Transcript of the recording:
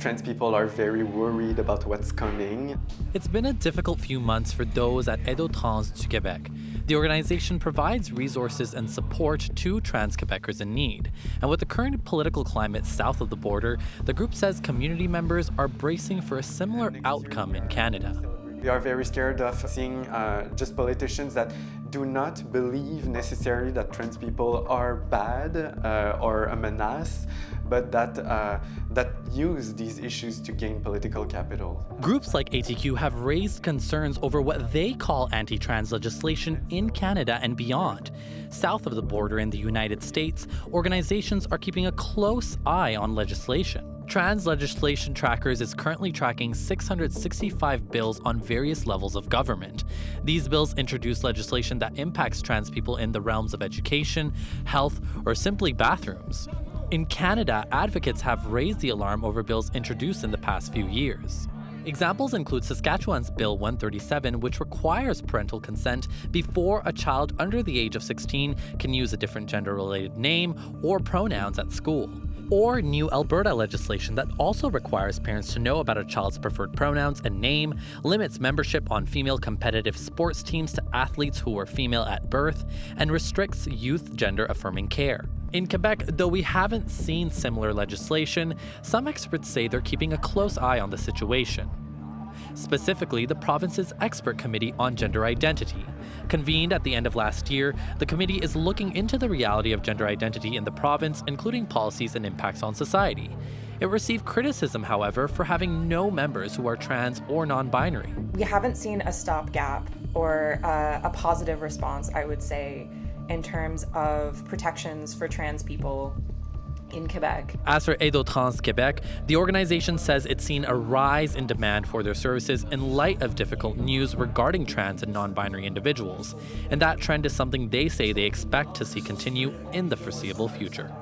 Trans people are very worried about what's coming. It's been a difficult few months for those at Aide aux Trans du Québec. The organization provides resources and support to trans Quebecers in need. And with the current political climate south of the border, the group says community members are bracing for a similar outcome in Canada. We are very scared of seeing just politicians that do not believe necessarily that trans people are bad or a menace, but that use these issues to gain political capital. Groups like ATQ have raised concerns over what they call anti-trans legislation in Canada and beyond. South of the border in the United States, organizations are keeping a close eye on legislation. Trans Legislation Trackers is currently tracking 665 bills on various levels of government. These bills introduce legislation that impacts trans people in the realms of education, health, or simply bathrooms. In Canada, advocates have raised the alarm over bills introduced in the past few years. Examples include Saskatchewan's Bill 137, which requires parental consent before a child under the age of 16 can use a different gender-related name or pronouns at school. Or new Alberta legislation that also requires parents to know about a child's preferred pronouns and name, limits membership on female competitive sports teams to athletes who were female at birth, and restricts youth gender-affirming care. In Quebec, though we haven't seen similar legislation, some experts say they're keeping a close eye on the situation. Specifically, the province's Expert Committee on Gender Identity. Convened at the end of last year, the committee is looking into the reality of gender identity in the province, including policies and impacts on society. It received criticism, however, for having no members who are trans or non-binary. We haven't seen a stopgap or a positive response, I would say, in terms of protections for trans people in Quebec. As for Aide aux Trans Québec, the organization says it's seen a rise in demand for their services in light of difficult news regarding trans and non-binary individuals. And that trend is something they say they expect to see continue in the foreseeable future.